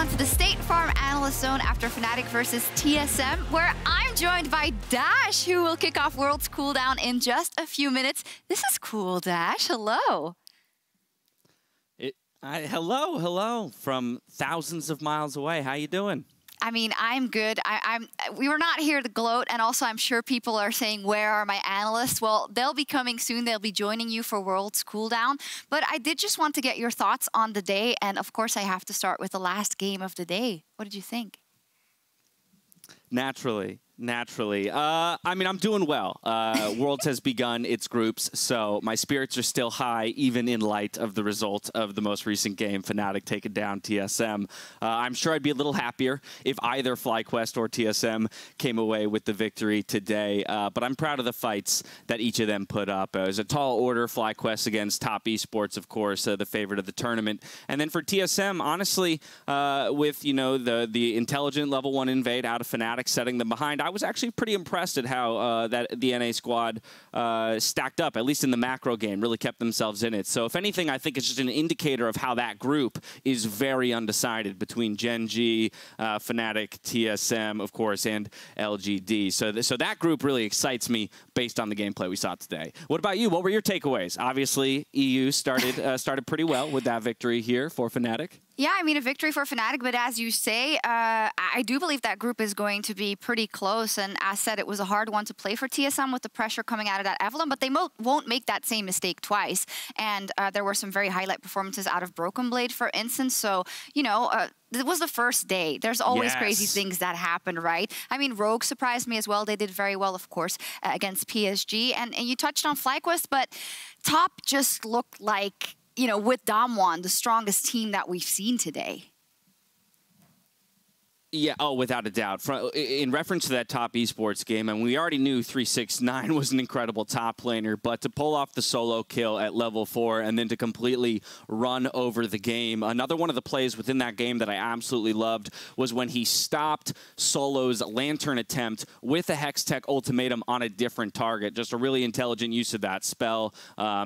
on to the State Farm Analyst Zone after Fnatic versus TSM, where I'm joined by Dash, who will kick off World's Cooldown in just a few minutes. This is cool, Dash. Hello. Hello from thousands of miles away. How you doing? I mean, I'm good. We were not here to gloat, and also I'm sure people are saying, where are my analysts? Well, they'll be coming soon. They'll be joining you for World's Cooldown. But I did just want to get your thoughts on the day, and of course I have to start with the last game of the day. What did you think? Naturally. I mean, I'm doing well. Worlds has begun its groups, so my spirits are still high, even in light of the result of the most recent game, Fnatic taking down TSM. I'm sure I'd be a little happier if either FlyQuest or TSM came away with the victory today, but I'm proud of the fights that each of them put up. It was a tall order, FlyQuest against top eSports, of course, the favorite of the tournament. And then for TSM, honestly, with, you know, the intelligent level 1 invade out of Fnatic, setting them behind, I was actually pretty impressed at how the NA squad stacked up, at least in the macro game, really kept themselves in it. So if anything, I think it's just an indicator of how that group is very undecided between Gen G, Fnatic, TSM, of course, and LGD. So that group really excites me based on the gameplay we saw today. What about you? What were your takeaways? Obviously, EU started pretty well with that victory here for Fnatic. Yeah, I mean, a victory for Fnatic, but as you say, I do believe that group is going to be pretty close. And as said, it was a hard one to play for TSM with the pressure coming out of that Evelyn, but they won't make that same mistake twice. And there were some very highlight performances out of Broken Blade, for instance. So, you know, it was the first day. There's always crazy things that happen, right? I mean, Rogue surprised me as well. They did very well, of course, against PSG. And you touched on FlyQuest, but Top just looked like, you know, with Damwon, the strongest team that we've seen today. Yeah, oh, without a doubt. In reference to that top esports game, and we already knew 369 was an incredible top laner, but to pull off the solo kill at level 4 and then to completely run over the game. Another one of the plays within that game that I absolutely loved was when he stopped Solo's Lantern attempt with a Hextech ultimatum on a different target. Just a really intelligent use of that spell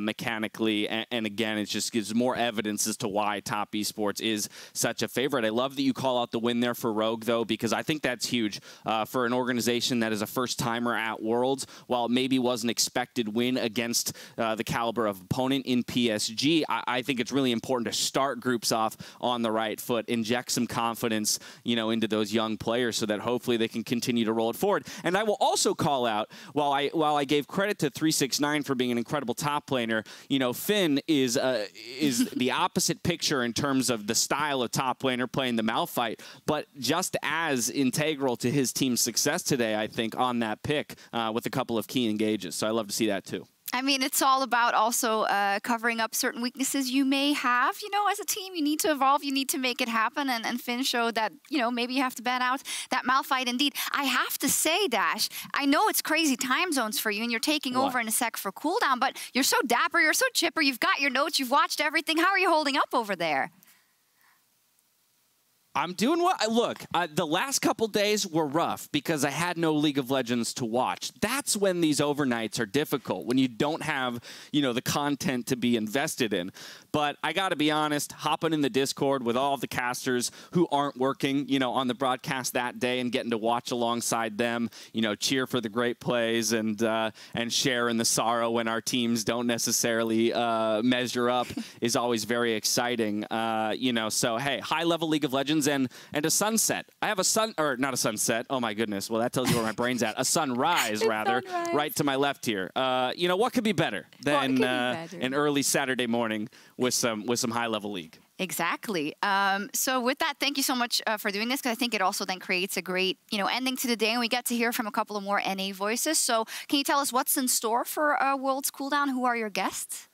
mechanically, and again, it just gives more evidence as to why top esports is such a favorite. I love that you call out the win there for Rogue, though, because I think that's huge for an organization that is a first-timer at Worlds. While it maybe was an expected win against the caliber of opponent in PSG, I think it's really important to start groups off on the right foot, inject some confidence, you know, into those young players so that hopefully they can continue to roll it forward. And I will also call out, while I gave credit to 369 for being an incredible top laner, you know, Finn is the opposite picture in terms of the style of top laner playing the Malphite, but just as integral to his team's success today, I think, on that pick with a couple of key engages. So I love to see that too. I mean, it's all about also covering up certain weaknesses you may have. You know, as a team, you need to evolve. You need to make it happen. And Finn showed that, you know, maybe you have to ban out that Malphite indeed. I have to say, Dash, I know it's crazy time zones for you, and you're taking over in a sec for Cooldown, but you're so dapper, you're so chipper, you've got your notes, you've watched everything. How are you holding up over there? I'm doing well. Look, the last couple days were rough because I had no League of Legends to watch. That's when these overnights are difficult, when you don't have, you know, the content to be invested in. But I got to be honest, hopping in the Discord with all of the casters who aren't working, you know, on the broadcast that day and getting to watch alongside them, you know, cheer for the great plays and share in the sorrow when our teams don't necessarily measure up is always very exciting. You know, so hey, high-level League of Legends and a sunset. I have a not a sunset. Oh my goodness. Well, that tells you where my brain's at. A sunrise, rather, right to my left here. You know, what could be better than an early Saturday morning with some high-level League? Exactly. So with that, thank you so much for doing this, because I think it also then creates a great, you know, ending to the day, and we get to hear from a couple of more NA voices. So can you tell us what's in store for World's Cooldown? Who are your guests?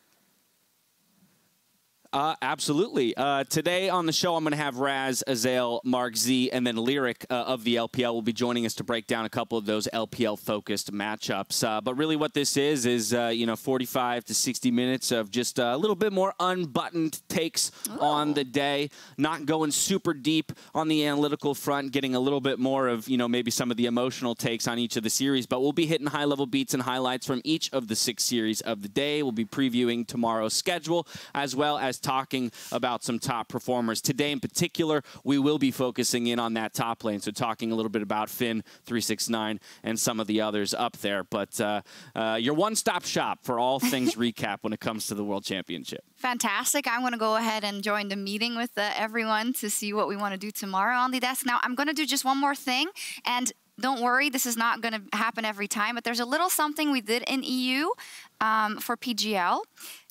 Absolutely. Today on the show, I'm going to have Raz, Azael, Mark Z, and then Lyric of the LPL will be joining us to break down a couple of those LPL-focused matchups. But really what this is you know, 45 to 60 minutes of just a little bit more unbuttoned takes on the day, not going super deep on the analytical front, getting a little bit more of, you know, maybe some of the emotional takes on each of the series. But we'll be hitting high-level beats and highlights from each of the 6 series of the day. We'll be previewing tomorrow's schedule, as well as talking about some top performers. Today in particular, we will be focusing in on that top lane, so talking a little bit about Finn, 369, and some of the others up there. But your one-stop shop for all things recap when it comes to the World Championship. Fantastic. I'm going to go ahead and join the meeting with everyone to see what we want to do tomorrow on the desk. Now, I'm going to do just one more thing, and don't worry, this is not going to happen every time, but there's a little something we did in EU for PGL,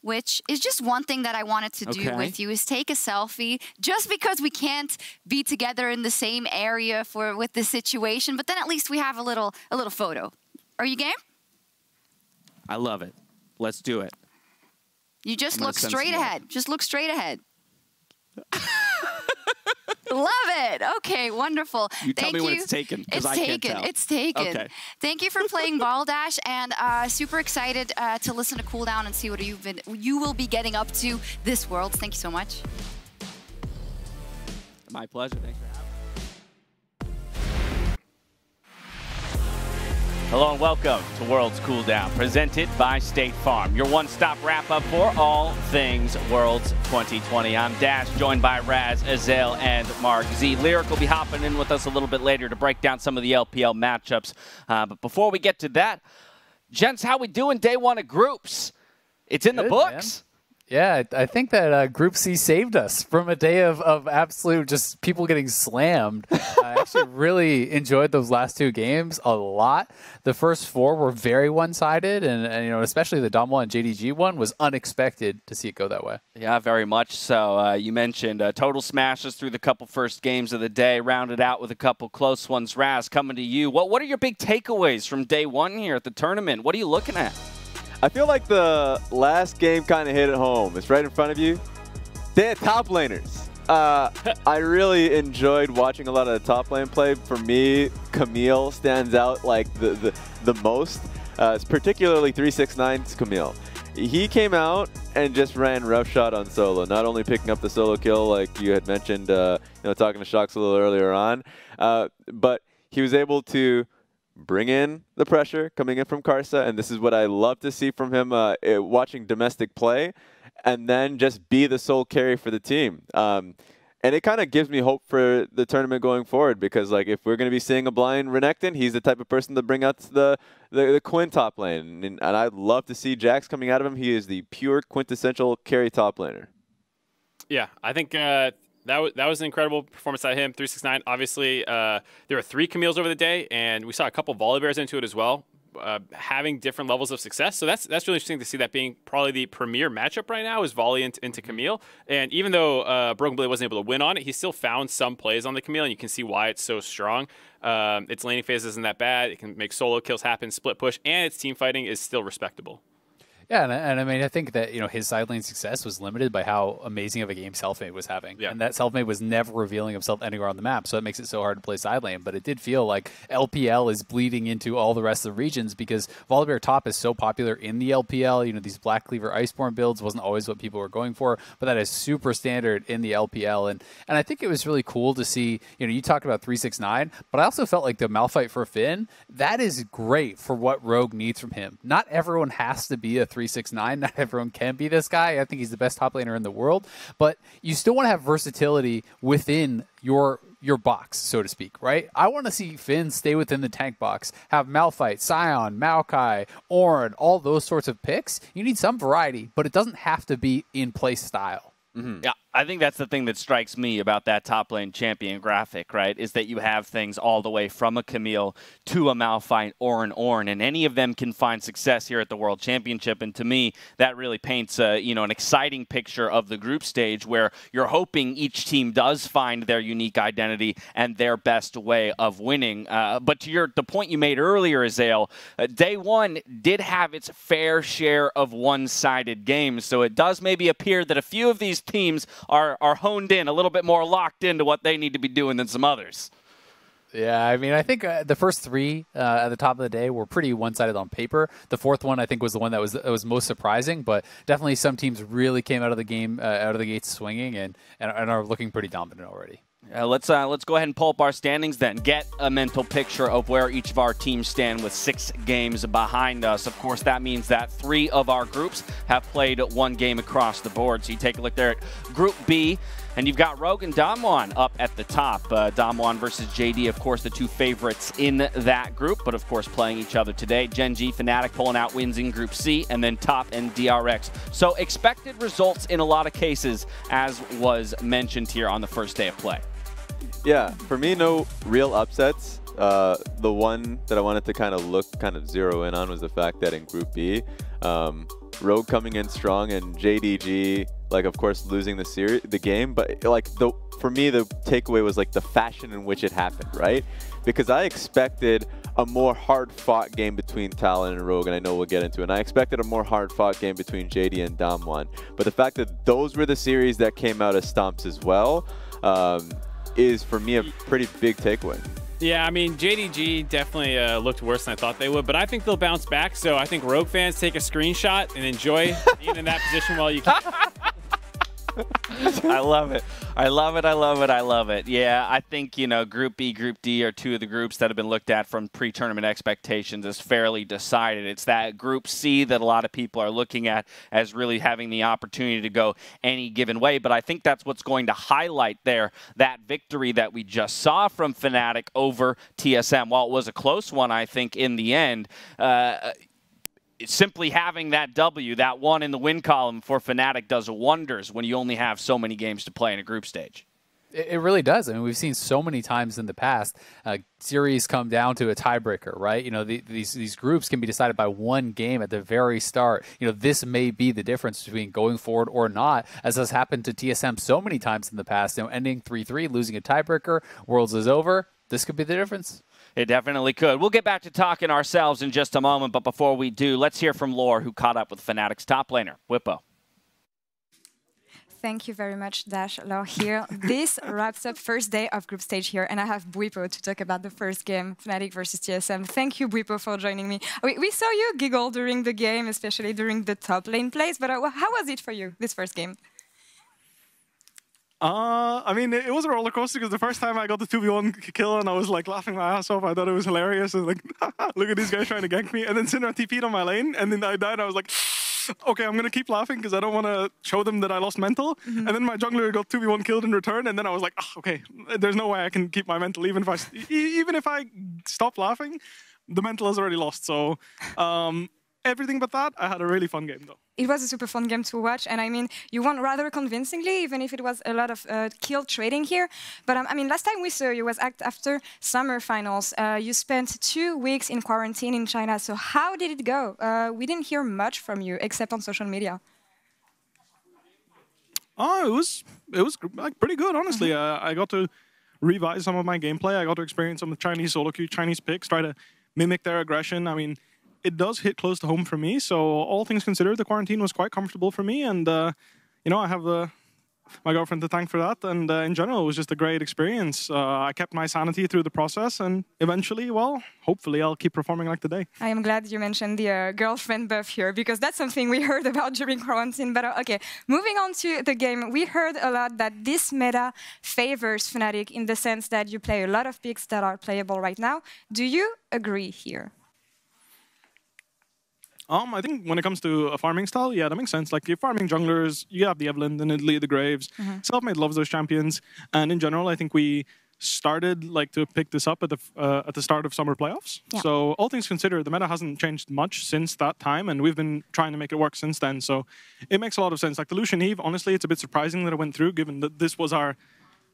which is just one thing that I wanted to do with you, is take a selfie, just because we can't be together in the same area with this situation, but then at least we have a little photo. Are you game? I love it. Let's do it. You just look straight ahead. Just look straight ahead. Love it. Okay, wonderful. You tell me when it's taken, because I can't tell. It's taken. Okay. Thank you for playing Baldash, and super excited to listen to Cooldown and see what you will be getting up to this Worlds. Thank you so much. My pleasure. Thanks for having me. Hello and welcome to Worlds Cooldown, presented by State Farm, your one-stop wrap-up for all things Worlds 2020. I'm Dash, joined by Raz, Azael, and Mark Z. Lyric will be hopping in with us a little bit later to break down some of the LPL matchups. But before we get to that, gents, how we doing day one of groups? It's in the books. Man. Yeah, I think that Group C saved us from a day of absolute just people getting slammed. I actually really enjoyed those last two games a lot. The first four were very one-sided, and you know, especially the Dom 1 JDG one was unexpected to see it go that way. Yeah, very much so. You mentioned total smashes through the couple first games of the day, rounded out with a couple close ones. Raz, coming to you. What are your big takeaways from day one here at the tournament? What are you looking at? I feel like the last game kind of hit it home. It's right in front of you. They had top laners. I really enjoyed watching a lot of the top lane play. For me, Camille stands out like the most. It's particularly 369's Camille. He came out and just ran roughshod on solo, not only picking up the solo kill like you had mentioned, talking to Shox a little earlier on, but he was able to bring in the pressure coming in from Karsa, and this is what I love to see from him watching domestic play, and then just be the sole carry for the team. And it kind of gives me hope for the tournament going forward, because like if we're going to be seeing a blind Renekton, he's the type of person to bring out the Quinn top lane, and I'd love to see Jax coming out of him. He is the pure quintessential carry top laner. Yeah, I think that was an incredible performance out of him. 369, obviously, there were 3 Camille's over the day, and we saw a couple Volibears into it as well, having different levels of success. So that's really interesting to see that being probably the premier matchup right now is Volley into Camille. And even though Broken Blade wasn't able to win on it, he still found some plays on the Camille, and you can see why it's so strong. Its laning phase isn't that bad. It can make solo kills happen, split push, and its team fighting is still respectable. Yeah, and I mean, I think that, his side lane success was limited by how amazing of a game Selfmade was having. Yeah. And that Selfmade was never revealing himself anywhere on the map, so it makes it so hard to play side lane. But it did feel like LPL is bleeding into all the rest of the regions, because Volibear top is so popular in the LPL. These Black Cleaver Iceborne builds wasn't always what people were going for, but that is super standard in the LPL. And I think it was really cool to see, you talked about 369, but I also felt like the Malphite for Finn, that is great for what Rogue needs from him. Not everyone has to be a 369. Not everyone can be this guy. I think he's the best top laner in the world, but you still want to have versatility within your box, so to speak, right? I want to see Finn stay within the tank box, have Malphite, Sion, Maokai, Ornn, all those sorts of picks. You need some variety, but it doesn't have to be in play style. Mm-hmm. Yeah, I think that's the thing that strikes me about that top lane champion graphic, right, is that you have things all the way from a Camille to a Malphite or an Ornn, and any of them can find success here at the World Championship. And to me, that really paints an exciting picture of the group stage, where you're hoping each team does find their unique identity and their best way of winning. But to the point you made earlier, Azael, day one did have its fair share of one-sided games, so it does maybe appear that a few of these teams are honed in, a little bit more locked into what they need to be doing than some others. Yeah, I mean, I think the first 3 at the top of the day were pretty one-sided on paper. The fourth one, I think, was the one that was most surprising, but definitely some teams really came out of the game, out of the gates swinging, and are looking pretty dominant already. Let's go ahead and pull up our standings then. Get a mental picture of where each of our teams stand with 6 games behind us. Of course, that means that 3 of our groups have played 1 game across the board. So you take a look there at Group B, and you've got Rogue and Damwon up at the top. Damwon versus JD, of course, the 2 favorites in that group, but of course playing each other today. Gen G, Fnatic pulling out wins in Group C, and then Top and DRX. So expected results in a lot of cases, as was mentioned here on the first day of play. Yeah, for me, no real upsets. The one that I wanted to kind of zero in on was the fact that in Group B, Rogue coming in strong and JDG, like, of course, losing the game. But like, for me, the takeaway was like the fashion in which it happened, right? Because I expected a more hard-fought game between Talon and Rogue, and I know we'll get into it. And I expected a more hard-fought game between JD and Damwon. But the fact that those were the series that came out as stomps as well, is for me a pretty big takeaway. Yeah, I mean, JDG definitely looked worse than I thought they would, but I think they'll bounce back. So I think Rogue fans take a screenshot and enjoy being in that position while you can. I love it. I love it. I love it. I love it. Yeah, I think, you know, Group B, Group D are 2 of the groups that have been looked at from pre-tournament expectations as fairly decided. It's that Group C that a lot of people are looking at as really having the opportunity to go any given way. But I think that's what's going to highlight there, that victory that we just saw from Fnatic over TSM. While it was a close one, I think, in the end, simply having that W, that 1 in the win column for Fnatic does wonders when you only have so many games to play in a group stage. It really does. I mean, we've seen so many times in the past series come down to a tiebreaker, right? You know, these groups can be decided by 1 game at the very start. You know, this may be the difference between going forward or not, as has happened to TSM so many times in the past. You know, ending 3-3, losing a tiebreaker, Worlds is over. This could be the difference. It definitely could. We'll get back to talking ourselves in just a moment, but before we do, let's hear from Lore, who caught up with Fnatic's top laner, Whippo. Thank you very much, Dash. Lore here. This wraps up first day of group stage here, and I have Bwipo to talk about the first game, Fnatic versus TSM. Thank you, Bwipo, for joining me. We saw you giggle during the game, especially during the top lane plays, but how was it for you, this first game? I mean, it was a roller coaster because the first time I got the 2v1 kill and I was like laughing my ass off. I thought it was hilarious. I was like, look at these guys trying to gank me. And then Syndra TP'd on my lane and then I died. I was like, okay, I'm going to keep laughing because I don't want to show them that I lost mental. And then my jungler got 2v1 killed in return. And then I was like, oh, okay, there's no way I can keep my mental. Even if I stop laughing, the mental is already lost. So everything but that, I had a really fun game though. It was a super fun game to watch, and I mean, you won rather convincingly, even if it was a lot of kill trading here. But I mean, last time we saw you was after summer finals. You spent 2 weeks in quarantine in China. So how did it go? We didn't hear much from you, except on social media. Oh, it was like pretty good, honestly. I got to revise some of my gameplay. I got to experience some of the Chinese solo queue, Chinese picks, try to mimic their aggression. I mean, it does hit close to home for me. So all things considered, the quarantine was quite comfortable for me. And, you know, I have my girlfriend to thank for that. And in general, it was just a great experience. I kept my sanity through the process. And eventually, well, hopefully I'll keep performing like today. I am glad you mentioned the girlfriend buff here, because that's something we heard about during quarantine. But okay, moving on to the game, we heard a lot that this meta favors Fnatic in the sense that you play a lot of picks that are playable right now. Do you agree here? I think when it comes to a farming style, yeah, that makes sense. Like, you're farming junglers, you have the Evelyn, the Nidalee, the Graves. Selfmade loves those champions. And in general, I think we started like to pick this up at the start of summer playoffs. Yeah. So all things considered, the meta hasn't changed much since that time, and we've been trying to make it work since then. So it makes a lot of sense. Like the Lucian Eve, honestly, it's a bit surprising that it went through, given that this was our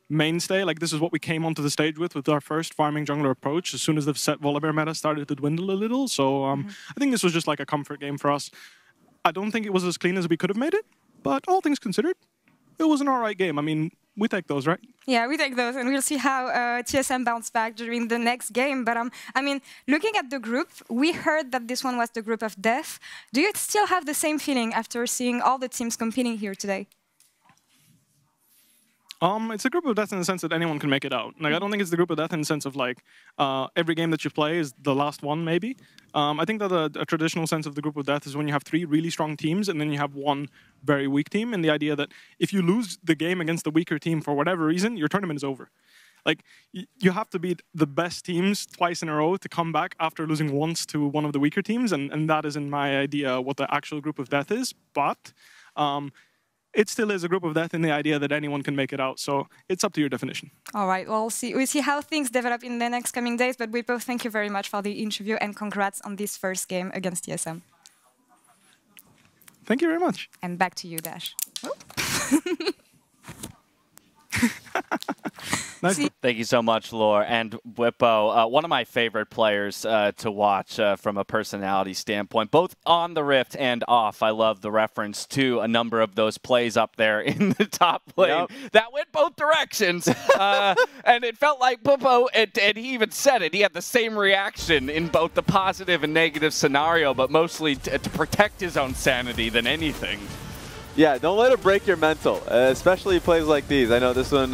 mainstay. Like, this is what we came onto the stage with our first farming jungler approach as soon as the set Volibear meta started to dwindle a little. So I think this was just like a comfort game for us. I don't think it was as clean as we could have made it, but all things considered, it was an alright game. I mean, we take those, right? Yeah, we take those, and we'll see how TSM bounce back during the next game. But I mean, looking at the group, we heard that this one was the group of death. Do you still have the same feeling after seeing all the teams competing here today? It's a group of death in the sense that anyone can make it out. Like, I don't think it's the group of death in the sense of like every game that you play is the last one, maybe. I think that a traditional sense of the group of death is when you have 3 really strong teams and then you have 1 very weak team. And the idea that if you lose the game against the weaker team for whatever reason, your tournament is over. Like, you have to beat the best teams twice in a row to come back after losing once to one of the weaker teams. And that is, in my idea, what the actual group of death is. But it still is a group of death in the idea that anyone can make it out. So it's up to your definition. All right. Well, we'll see how things develop in the next coming days. But we both thank you very much for the interview and congrats on this first game against TSM. Thank you very much. And back to you, Dash. Nice. Thank you so much, Laure. And Whippo, one of my favorite players to watch from a personality standpoint, both on the Rift and off. I love the reference to a number of those plays up there in the top lane that went both directions. And it felt like Whippo, and he even said it, he had the same reaction in both the positive and negative scenario, but mostly to protect his own sanity than anything. Yeah, don't let it break your mental, especially plays like these. I know this one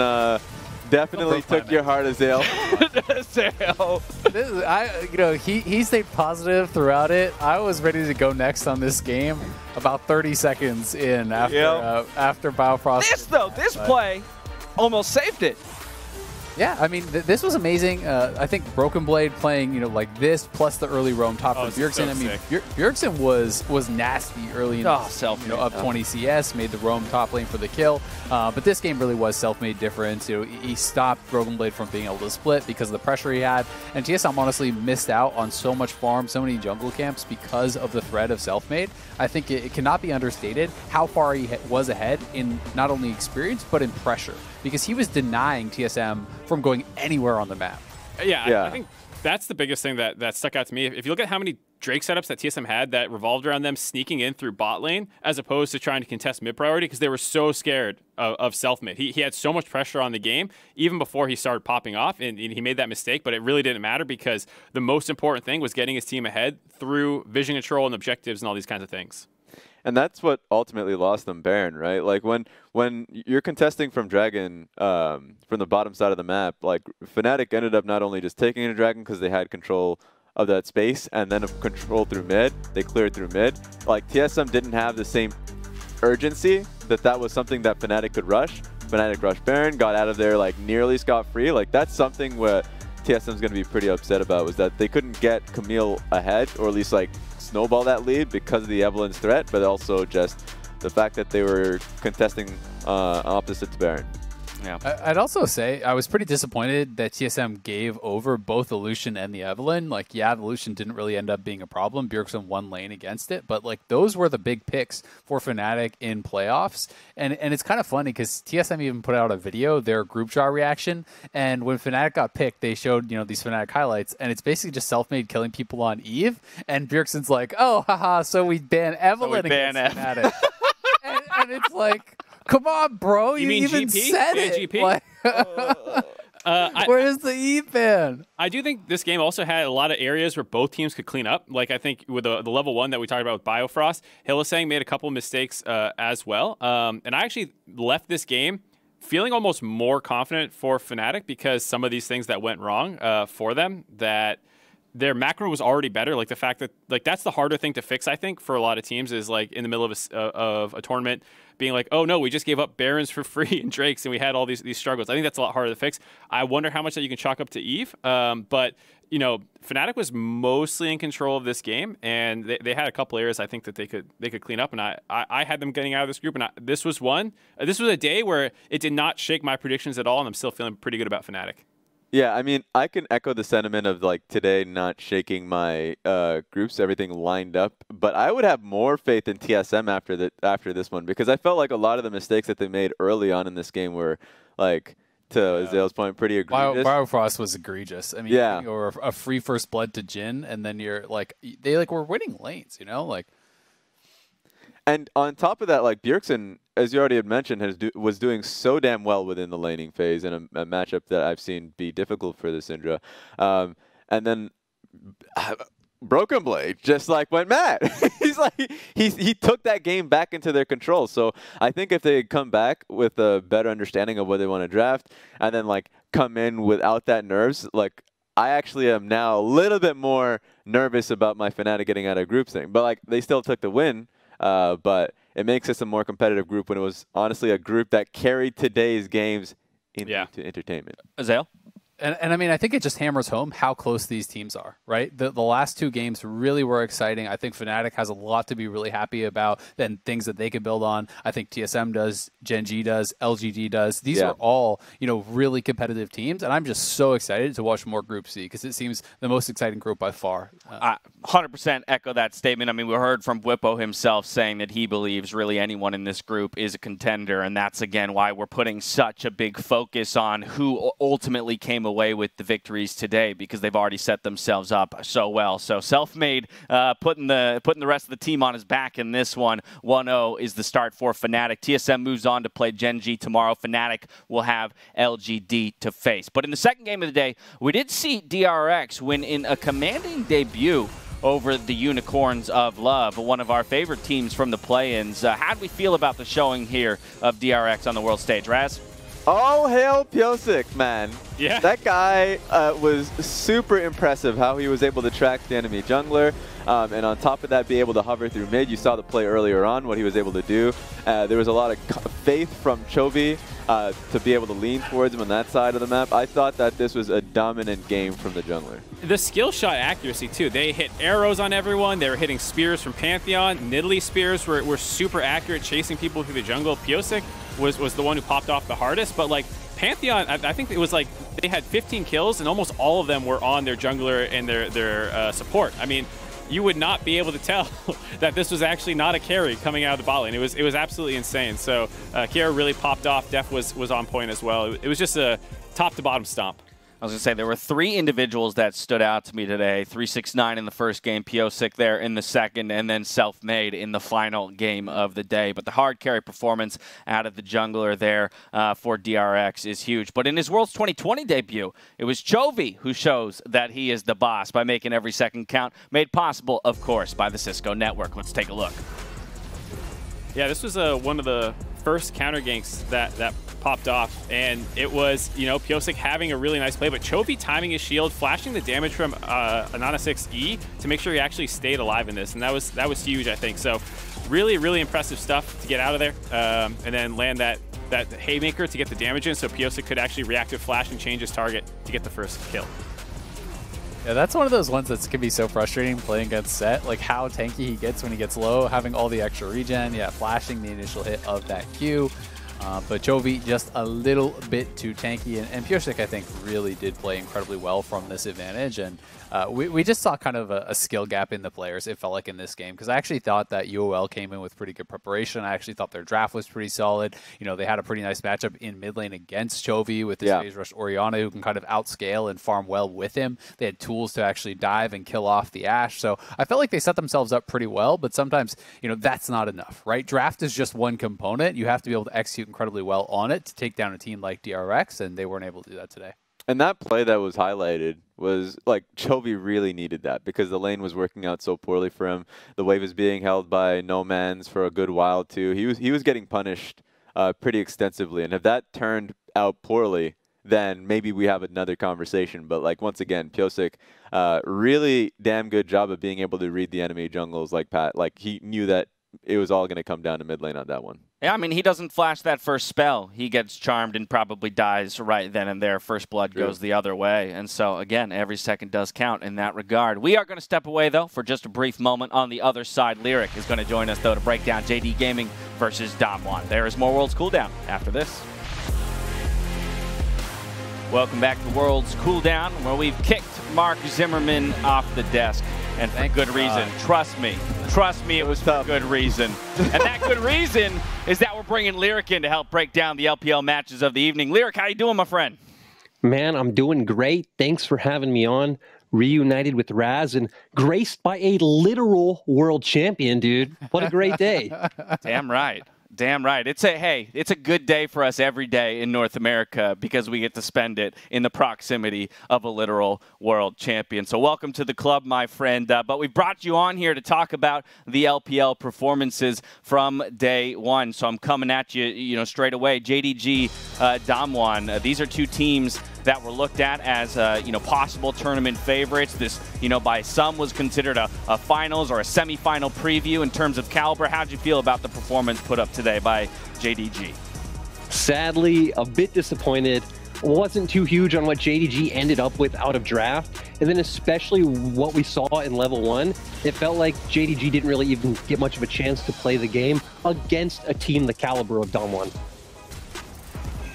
definitely took your heart, Azale. He stayed positive throughout it. I was ready to go next on this game about 30 seconds in after Biofrost. This play almost saved it. Yeah, I mean, this was amazing. I think Broken Blade playing, like this, plus the early roam top from Bjergsen. So I mean, Bjergsen was nasty early in up 20 CS, made the roam top lane for the kill. But this game really was self-made difference. He stopped Broken Blade from being able to split because of the pressure he had. And TSM honestly missed out on so much farm, so many jungle camps because of the threat of self-made. I think it cannot be understated how far he was ahead in not only experience, but in pressure. Because he was denying TSM from going anywhere on the map. Yeah. I think that's the biggest thing that stuck out to me. If you look at how many Drake setups that TSM had that revolved around them sneaking in through bot lane as opposed to trying to contest mid priority because they were so scared of self-mid. He had so much pressure on the game even before he started popping off, and he made that mistake, but it really didn't matter because the most important thing was getting his team ahead through vision control and objectives and all these kinds of things. And that's what ultimately lost them Baron, right? Like when you're contesting from Dragon, from the bottom side of the map, like Fnatic ended up not only just taking a Dragon because they had control of that space and then control through mid, they cleared through mid. Like TSM didn't have the same urgency that was something that Fnatic could rush. Fnatic rushed Baron, got out of there like nearly scot-free. Like that's something what TSM's going to be pretty upset about, was that they couldn't get Camille ahead, or at least like snowball that lead because of the Evelyn's threat, but also just the fact that they were contesting opposite to Baron. Yeah. I'd also say I was pretty disappointed that TSM gave over both the Lucian and the Evelyn. Like, yeah, the Lucian didn't really end up being a problem. Bjergsen won lane against it, but like those were the big picks for Fnatic in playoffs. And it's kind of funny because TSM even put out a video, their group draw reaction, and when Fnatic got picked, they showed these Fnatic highlights, and it's basically just self-made killing people on Eve. And Bjergsen's like, oh, haha, so we ban Evelyn against Fnatic. and it's like, come on, bro. You even GP? said it. GP? Like, where's the E ban? I do think this game also had a lot of areas where both teams could clean up. Like, I think with the level 1 that we talked about with Biofrost, Hylissang made a couple of mistakes as well. And I actually left this game feeling almost more confident for Fnatic because some of these things that went wrong for them, that their macro was already better. Like the fact that that's the harder thing to fix, I think, for a lot of teams, is like in the middle of a tournament being like, oh no, we just gave up Barons for free and Drakes and we had all these struggles. I think that's a lot harder to fix. I wonder how much that you can chalk up to Eve. But Fnatic was mostly in control of this game, and they had a couple areas I think that they could clean up, and I had them getting out of this group, and this was one. This was a day where it did not shake my predictions at all, and I'm still feeling pretty good about Fnatic. Yeah, I mean, I can echo the sentiment of like today not shaking my groups, everything lined up. But I would have more faith in TSM after this one, because I felt like a lot of the mistakes that they made early on in this game were like, to Azale's point, pretty egregious. Biofrost was egregious. I mean, yeah, or a free first blood to Jhin, and then you're like, they were winning lanes, like. And on top of that, like Bjergsen, as you already had mentioned, was doing so damn well within the laning phase in a matchup that I've seen be difficult for the Syndra. And then Broken Blade just like went mad. He's like he took that game back into their control. So I think if they had come back with a better understanding of what they want to draft, and then like come in without that nerves, like I actually am now a little bit more nervous about my Fnatic getting out of group thing. But like they still took the win, but it makes us a more competitive group when it was honestly a group that carried today's games into entertainment. Azael? And I mean, I think it just hammers home how close these teams are, right? The last 2 games really were exciting. I think Fnatic has a lot to be really happy about and things that they can build on. I think TSM does, Gen G does, LGD does. These are all, really competitive teams. And I'm just so excited to watch more Group C because it seems the most exciting group by far. 100% echo that statement. I mean, we heard from Whippo himself saying that he believes really anyone in this group is a contender. And that's, again, why we're putting such a big focus on who ultimately came away with the victories today, because they've already set themselves up so well. So Selfmade putting the rest of the team on his back in this one. 1-0 is the start for Fnatic. TSM moves on to play Gen G tomorrow. Fnatic will have LGD to face. But in the second game of the day, we did see DRX win in a commanding debut over the Unicorns of Love, one of our favorite teams from the play-ins. How do we feel about the showing here of DRX on the world stage, Raz? Oh, hail Pyosik, man. Yeah. That guy was super impressive how he was able to track the enemy jungler. And on top of that, be able to hover through mid. You saw the play earlier on, what he was able to do. There was a lot of faith from Chovy to be able to lean towards him on that side of the map. I thought that this was a dominant game from the jungler. The skill shot accuracy, too. They hit arrows on everyone. They were hitting spears from Pantheon. Nidalee spears were super accurate, chasing people through the jungle. Pyosik was the one who popped off the hardest. But, like, Pantheon, I think it was like they had 15 kills, and almost all of them were on their jungler and their support. I mean, you would not be able to tell that this was actually not a carry coming out of the bot lane. It was absolutely insane. So Kiera really popped off. Def was on point as well. It was just a top to bottom stomp. I was going to say, there were 3 individuals that stood out to me today. 369 in the first game, Pyosik there in the second, and then Selfmade in the final game of the day. But the hard carry performance out of the jungler there for DRX is huge. But in his Worlds 2020 debut, it was Chovy who shows that he is the boss by making every second count, made possible, of course, by the Cisco network. Let's take a look. Yeah, this was one of the first counter ganks that popped off, and it was, Pyosik having a really nice play, but Chovy timing his shield, flashing the damage from Anana 6E to make sure he actually stayed alive in this, and that was huge, I think. So really, really impressive stuff to get out of there, and then land that haymaker to get the damage in, so Pyosik could actually reactive flash and change his target to get the first kill. Yeah, that's one of those ones that can be so frustrating playing against Set, like how tanky he gets when he gets low, having all the extra regen, flashing the initial hit of that Q. But Chovy just a little bit too tanky, and Pyosik, I think, really did play incredibly well from this advantage, and we just saw kind of a skill gap in the players, it felt like, in this game, because I actually thought that UOL came in with pretty good preparation. I actually thought their draft was pretty solid. They had a pretty nice matchup in mid lane against Chovy with this phase rush Orianna, who can kind of outscale and farm well with him. They had tools to actually dive and kill off the Ashe, so I felt like they set themselves up pretty well, but sometimes, that's not enough, right? Draft is just one component. You have to be able to execute incredibly well on it to take down a team like DRX, and they weren't able to do that today. And that play that was highlighted was, like, Chovy really needed that because the lane was working out so poorly for him. The wave is being held by No Man's for a good while, too. He was getting punished pretty extensively, and if that turned out poorly, then maybe we have another conversation. But, like, once again, Pyosik, really damn good job of being able to read the enemy jungles like Pat. Like, he knew that it was all going to come down to mid lane on that one. Yeah, I mean, he doesn't flash that first spell. He gets charmed and probably dies right then and there. First blood goes the other way. And so, again, every second does count in that regard. We are going to step away, though, for just a brief moment. On the other side, Lyric is going to join us, though, to break down JD Gaming versus Damwon. There is more Worlds Cooldown after this. Welcome back to Worlds Cooldown, where we've kicked Mark Zimmerman off the desk. And for good reason. Trust me, it was for good reason. And that good reason is that we're bringing Lyric in to help break down the LPL matches of the evening. Lyric, how you doing, my friend? Man, I'm doing great. Thanks for having me on. Reunited with Raz and graced by a literal world champion, dude. What a great day. Damn right. Damn right. It's a good day for us every day in North America because we get to spend it in the proximity of a literal world champion. So welcome to the club, my friend. But we brought you on here to talk about the LPL performances from day one. So I'm coming at you, straight away. JDG, Damwon. These are two teams that were looked at as possible tournament favorites. This, by some was considered a finals or a semifinal preview in terms of caliber. How'd you feel about the performance put up today by JDG? Sadly, a bit disappointed. Wasn't too huge on what JDG ended up with out of draft. And then especially what we saw in level 1, it felt like JDG didn't really even get much of a chance to play the game against a team the caliber of Damwon.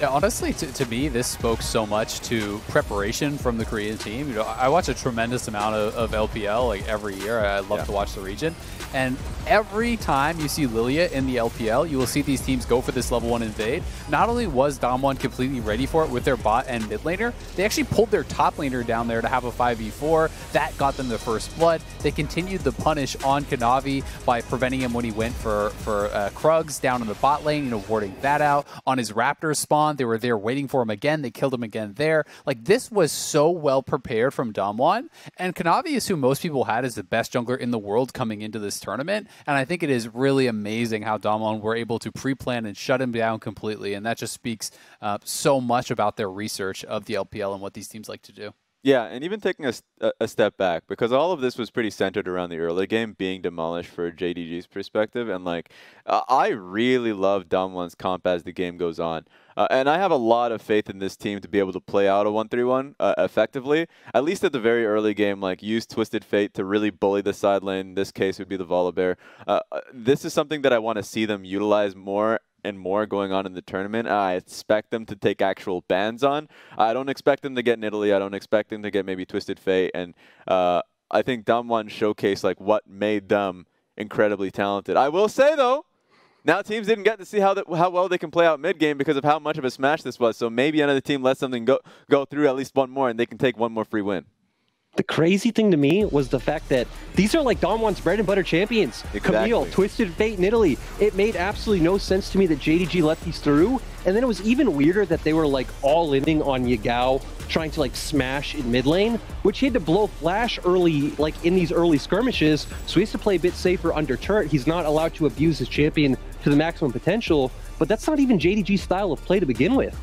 Yeah, honestly, to me, this spoke so much to preparation from the Korean team. I watch a tremendous amount of LPL like every year. I love to watch the region. And every time you see Lilia in the LPL, you will see these teams go for this level 1 invade. Not only was Damwon completely ready for it with their bot and mid laner, they actually pulled their top laner down there to have a 5v4. That got them the first blood. They continued the punish on Kanavi by preventing him when he went for Krugs down in the bot lane, warding that out. On his Raptor spawn, they were there waiting for him again. They killed him again there. Like, this was so well prepared from Damwon. And Kanavi is who most people had as the best jungler in the world coming into this tournament, and I think it is really amazing how Damwon were able to pre-plan and shut him down completely, and that just speaks so much about their research of the LPL and what these teams like to do. Yeah, and even taking a step back, because all of this was pretty centered around the early game being demolished for JDG's perspective, and I really love Damwon's comp as the game goes on. And I have a lot of faith in this team to be able to play out a 1-3-1 effectively, at least at the very early game, use Twisted Fate to really bully the side lane. In this case would be the Volibear. This is something that I want to see them utilize more and more going on in the tournament. I expect them to take actual bans on. I don't expect them to get Nidalee. I don't expect them to get maybe Twisted Fate. And I think Damwon showcased what made them incredibly talented. I will say though, now teams didn't get to see how well they can play out mid game because of how much of a smash this was. So maybe another team lets something go through at least one more, and they can take one more free win. The crazy thing to me was the fact that these are Damwon's bread and butter champions. Exactly. Camille, Twisted Fate, Nidalee. It made absolutely no sense to me that JDG let these through. And then it was even weirder that they were all-inning on Yagao, trying to smash in mid lane, which he had to blow flash early, in these early skirmishes. So he has to play a bit safer under turret. He's not allowed to abuse his champion to the maximum potential, but that's not even JDG's style of play to begin with.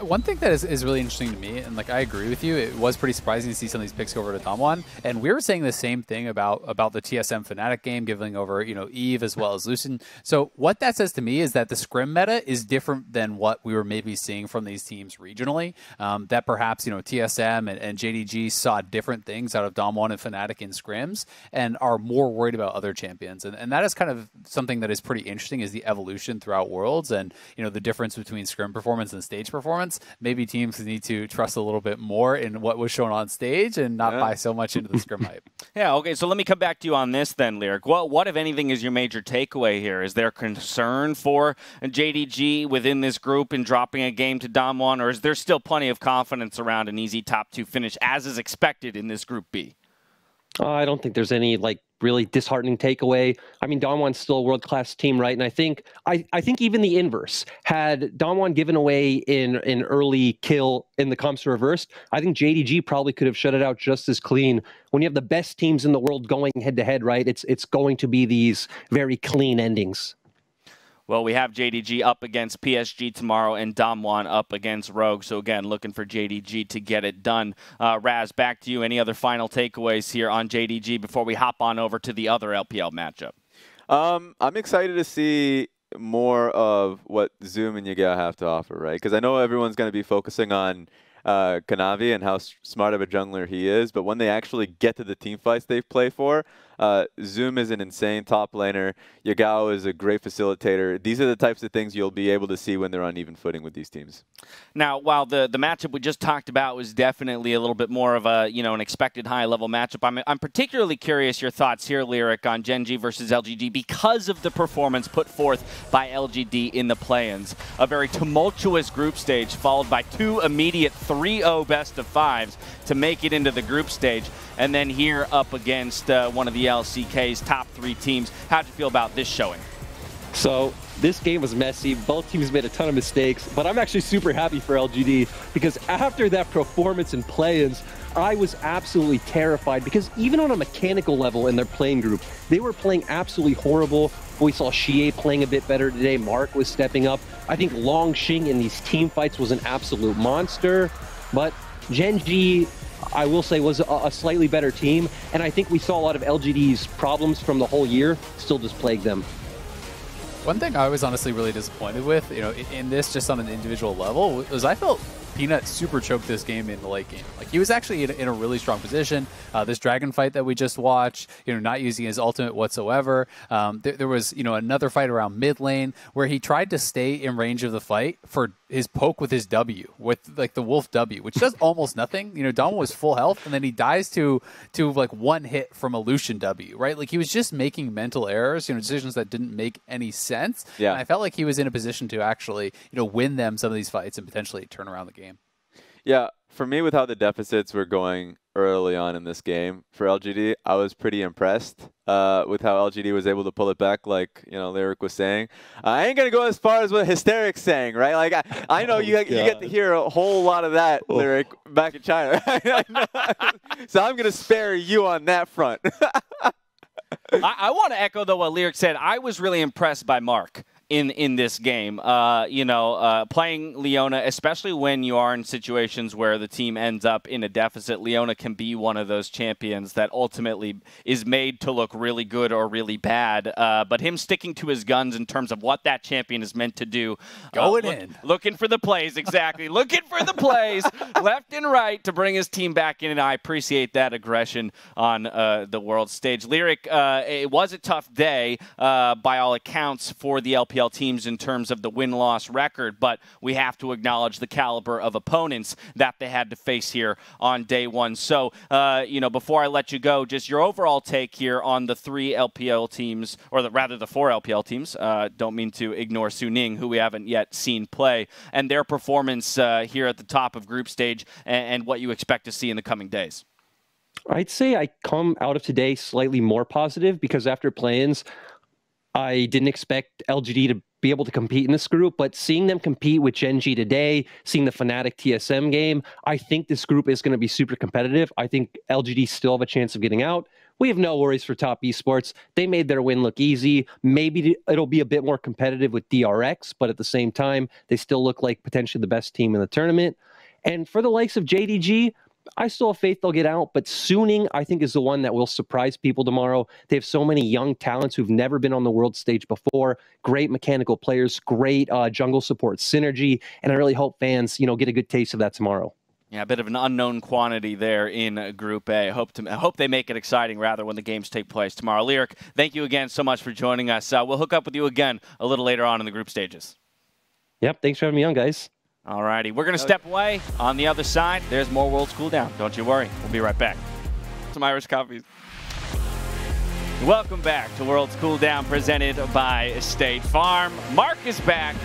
One thing that is really interesting to me, and I agree with you, it was pretty surprising to see some of these picks go over to Damwon, and we were saying the same thing about the TSM Fnatic game, giving over Eve as well as Lucian. So what that says to me is that the scrim meta is different than what we were maybe seeing from these teams regionally. That perhaps TSM and JDG saw different things out of Damwon and Fnatic in scrims, and are more worried about other champions, and that is kind of something that is pretty interesting, is the evolution throughout Worlds, and the difference between scrim performance and stage performance. Maybe teams need to trust a little bit more in what was shown on stage and not buy so much into the scrim hype. Yeah, okay, so let me come back to you on this then, Lyric. What, if anything, is your major takeaway here? Is there concern for JDG within this group in dropping a game to Damwon, or is there still plenty of confidence around an easy top 2 finish, as is expected in this Group B? I don't think there's any really disheartening takeaway. I mean, Damwon's still a world-class team, right? And I think even the inverse. Had Damwon given away in an early kill in the comps reversed, I think JDG probably could have shut it out just as clean. When you have the best teams in the world going head-to-head, right, it's going to be these very clean endings. Well, we have JDG up against PSG tomorrow and Damwon up against Rogue. So, again, looking for JDG to get it done. Raz, back to you. Any other final takeaways here on JDG before we hop on over to the other LPL matchup? I'm excited to see more of what Zoom and Yagao have to offer, right? Because I know everyone's going to be focusing on Kanavi and how smart of a jungler he is, but when they actually get to the team fights they play for, Zoom is an insane top laner. Yagao is a great facilitator. These are the types of things you'll be able to see when they're on even footing with these teams. Now, while the matchup we just talked about was definitely a little bit more of a an expected high-level matchup, I'm particularly curious your thoughts here, Lyric, on Gen G versus LGD because of the performance put forth by LGD in the play-ins. A very tumultuous group stage followed by 2 immediate 3-0 best-of-5s to make it into the group stage, and then here up against one of the LCK's top 3 teams. How'd you feel about this showing? So this game was messy. Both teams made a ton of mistakes, but I'm actually super happy for LGD because after that performance in play-ins, I was absolutely terrified because even on a mechanical level in their playing group, they were playing absolutely horrible. We saw Xie playing a bit better today. Mark was stepping up. I think Long Xing in these team fights was an absolute monster. But Gen G, I will say, was a slightly better team. And I think we saw a lot of LGD's problems from the whole year still just plague them. One thing I was honestly really disappointed with, in this, just on an individual level, was I felt Peanut super choked this game in the late game. Like, he was actually in a really strong position. This dragon fight that we just watched, not using his ultimate whatsoever. There was, another fight around mid lane where he tried to stay in range of the fight for his poke with his W, with like the Wolf W, which does almost nothing. Dama was full health, and then he dies to like one hit from a Lucian W, right? Like, he was just making mental errors, decisions that didn't make any sense. Yeah. And I felt like he was in a position to actually, win them some of these fights and potentially turn around the game. Yeah, for me, with how the deficits were going early on in this game for LGD, I was pretty impressed with how LGD was able to pull it back, like Lyric was saying. I ain't gonna go as far as what Hysteric's saying, right? Like I know you get to hear a whole lot of that, Lyric, back in China. So I'm gonna spare you on that front. I want to echo, though, what Lyric said. I was really impressed by Mark in this game. Playing Leona, especially when you are in situations where the team ends up in a deficit, Leona can be one of those champions that ultimately is made to look really good or really bad. But him sticking to his guns in terms of what that champion is meant to do. Looking for the plays, exactly. Looking for the plays, left and right, to bring his team back in, and I appreciate that aggression on the world stage. Lyric, it was a tough day by all accounts for the LPL teams in terms of the win-loss record, but we have to acknowledge the caliber of opponents that they had to face here on day one. So, before I let you go, just your overall take here on the 3 LPL teams, or rather the 4 LPL teams. Don't mean to ignore Suning, who we haven't yet seen play, and their performance here at the top of group stage, and what you expect to see in the coming days. I'd say I come out of today slightly more positive because after play-ins, I didn't expect LGD to be able to compete in this group, but seeing them compete with Gen G today, seeing the Fnatic TSM game, I think this group is going to be super competitive. I think LGD still have a chance of getting out. We have no worries for top esports. They made their win look easy. Maybe it'll be a bit more competitive with DRX, but at the same time, they still look like potentially the best team in the tournament. And for the likes of JDG, I still have faith they'll get out, but Suning, I think, is the one that will surprise people tomorrow. They have so many young talents who've never been on the world stage before, great mechanical players, great jungle support synergy, and I really hope fans, get a good taste of that tomorrow. Yeah, a bit of an unknown quantity there in Group A. I hope they make it exciting, rather, when the games take place tomorrow. Lyric, thank you again so much for joining us. We'll hook up with you again a little later on in the group stages. Yep, thanks for having me on, guys. All righty, we're going to step away. On the other side, there's more World's Cooldown. Don't you worry. We'll be right back. Some Irish coffees. Welcome back to World's Cooldown, presented by State Farm. Mark is back.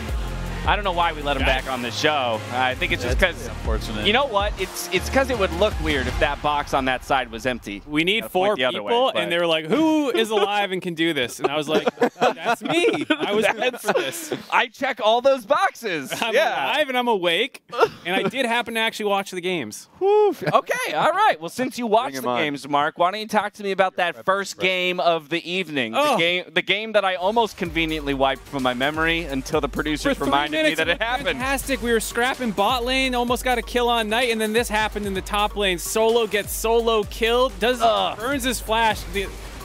I don't know why we let him back on the show. I think it's just because, you know what? It's because it would look weird if that box on that side was empty. We need 4 people, and they were like, who is alive and can do this? And I was like, that's me. I was meant for this. I check all those boxes. I'm alive and I'm awake, and I did happen to actually watch the games. Okay, all right. Well, since you watched the games, Mark, why don't you talk to me about that first game of the evening? The game that I almost conveniently wiped from my memory until the producers reminded me that it happened. Fantastic. We were scrapping bot lane, almost got a kill on Knight, and then this happened in the top lane. Solo gets solo killed, burns his flash,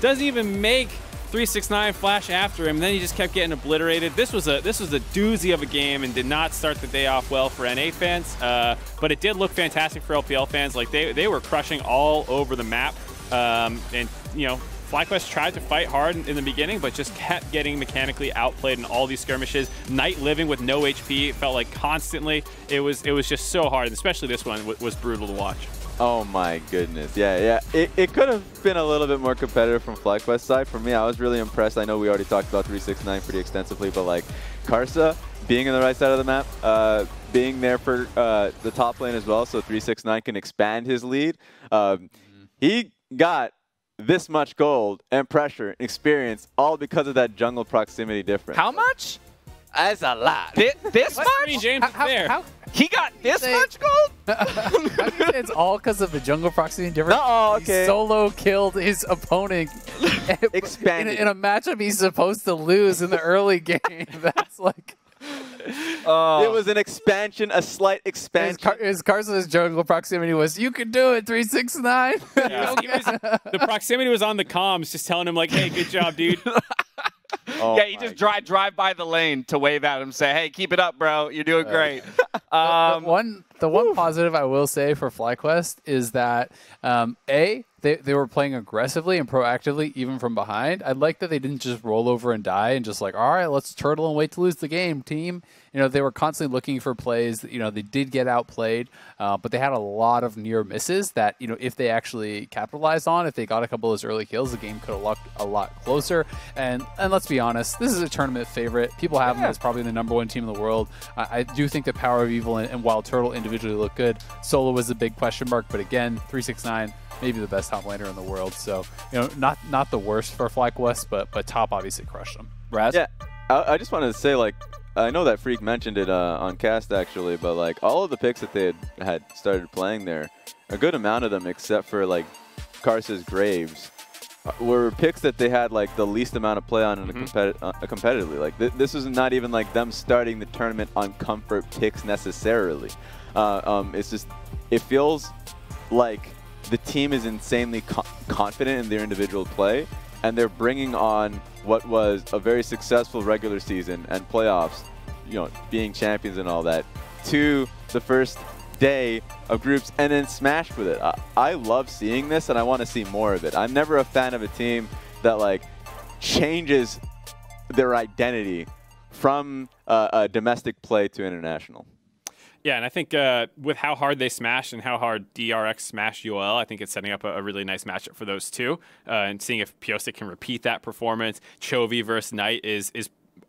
doesn't even make 369 flash after him, and then he just kept getting obliterated. This was a doozy of a game and did not start the day off well for NA fans, but it did look fantastic for LPL fans. Like, they were crushing all over the map, and FlyQuest tried to fight hard in the beginning, but just kept getting mechanically outplayed in all these skirmishes. Knight living with no HP, it felt like constantly. It was just so hard, and especially this one was brutal to watch. Oh my goodness. Yeah. It could have been a little bit more competitive from FlyQuest side. For me, I was really impressed. I know we already talked about 369 pretty extensively, but like Karsa being on the right side of the map, being there for the top lane as well, so 369 can expand his lead. He got this much gold and pressure and experience all because of that jungle proximity difference. How much? That's a lot. This much? James, He got this much gold? How do It's all because of the jungle proximity difference. Oh, okay. He solo killed his opponent Expanded. in a matchup he's supposed to lose in the early game. That's like... It was an expansion, a slight expansion. His Carson's jungle proximity was, you can do it, 369. Yeah. The proximity was on the comms, just telling him, like, hey, good job, dude. Yeah, you just drive by the lane to wave at him, say, hey, keep it up, bro. You're doing great. The one positive I will say for FlyQuest is that, they were playing aggressively and proactively, even from behind. I like that they didn't just roll over and die and just like, all right, let's turtle and wait to lose the game, team. They were constantly looking for plays. They did get outplayed, but they had a lot of near misses that, if they actually capitalized on, if they got a couple of those early kills, the game could have looked a lot closer. And let's be honest, this is a tournament favorite. People have them as probably the #1 team in the world. I do think that Power of Evil and Wild Turtle individually look good. Solo was a big question mark, but again, 369, maybe the best top laner in the world. So, not the worst for FlyQuest, but top obviously crushed them. Raz? Yeah, I just wanted to say, like, I know that Freak mentioned it on cast actually, but like all of the picks that they had started playing there, a good amount of them, except for like Karsa's Graves, were picks that they had like the least amount of play on in competitively. Like this is not even like them starting the tournament on comfort picks necessarily. It's just, it feels like the team is insanely confident in their individual play, and they're bringing on what was a very successful regular season and playoffs, being champions and all that, to the first day of groups and then smashed with it. I love seeing this, and I want to see more of it. I'm never a fan of a team that like changes their identity from a domestic play to international. Yeah, and I think with how hard they smashed and how hard DRX smashed UOL, I think it's setting up a really nice matchup for those two. And seeing if Pyosik can repeat that performance. Chovy versus Knight is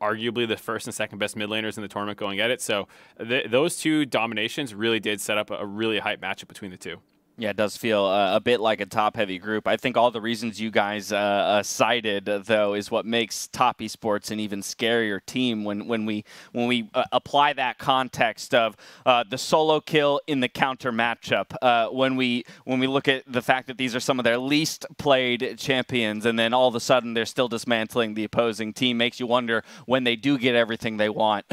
arguably the first and second best mid laners in the tournament going at it. So those two dominations really did set up a really hype matchup between the two. Yeah, it does feel a bit like a top-heavy group. I think all the reasons you guys cited, though, is what makes top esports an even scarier team when we apply that context of the solo kill in the counter matchup. When we look at the fact that these are some of their least played champions, and then all of a sudden they're still dismantling the opposing team, makes you wonder when they do get everything they want,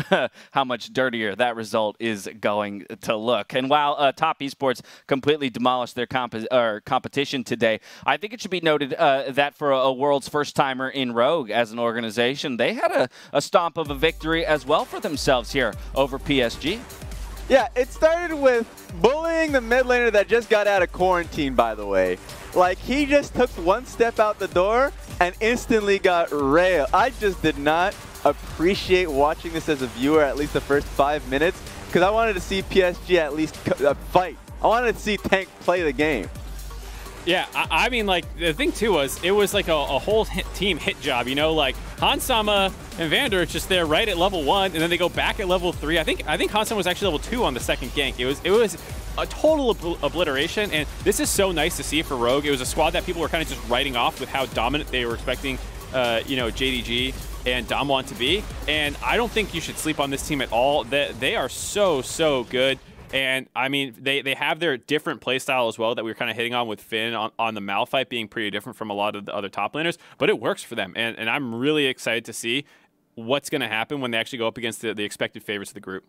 how much dirtier that result is going to look. And while top esports completely demolished their competition today, I think it should be noted that for a world's first timer in Rogue as an organization, they had a stomp of a victory as well for themselves here over PSG. Yeah, it started with bullying the mid laner that just got out of quarantine, by the way. Like, he just took one step out the door and instantly got railed. I just did not appreciate watching this as a viewer at least the first 5 minutes, because I wanted to see PSG at least fight. I wanted to see Tank play the game. Yeah, I mean, like, the thing, too, was it was like a whole team hit job, like Hansama and Vander just there right at level 1, and then they go back at level 3. I think Hansama was actually level 2 on the second gank. It was a total obliteration, and this is so nice to see for Rogue. It was a squad that people were kind of just writing off with how dominant they were expecting, JDG and Damwon to be, and I don't think you should sleep on this team at all. They are so good. And, I mean, they have their different playstyle as well that we were kind of hitting on with Finn on the Malphite being pretty different from a lot of the other top laners, but it works for them. And I'm really excited to see what's going to happen when they actually go up against the expected favorites of the group.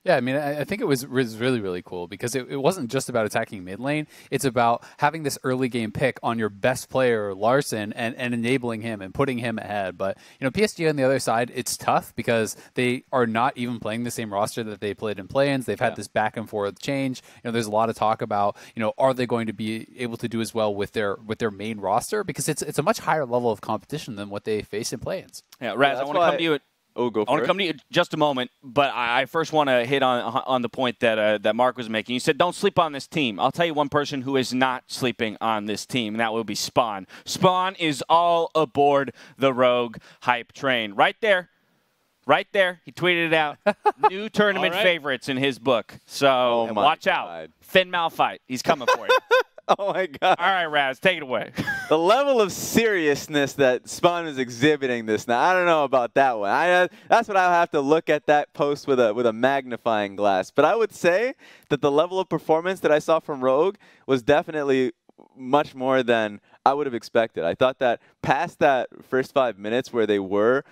Yeah, I mean, I think it was really, really cool because it wasn't just about attacking mid lane. It's about having this early game pick on your best player, Larson, and enabling him and putting him ahead. But, PSG on the other side, it's tough because they are not even playing the same roster that they played in play-ins. They've had this back and forth change. There's a lot of talk about, are they going to be able to do as well with their main roster? Because it's a much higher level of competition than what they face in play-ins. Yeah, Raz, I want to come to you. I want to come to you in just a moment, but I first want to hit on the point that Mark was making. You said don't sleep on this team. I'll tell you one person who is not sleeping on this team, and that will be Spawn. Spawn is all aboard the Rogue hype train. Right there. He tweeted it out. New tournament favorites in his book. So watch out. Finn Malphite. He's coming for you. Oh my god. All right, Raz, take it away. The level of seriousness that Spawn is exhibiting this now, I don't know about that one. That's what I'll have to look at that post with a magnifying glass. But I would say that the level of performance that I saw from Rogue was definitely much more than I would have expected. I thought that past that first 5 minutes where they were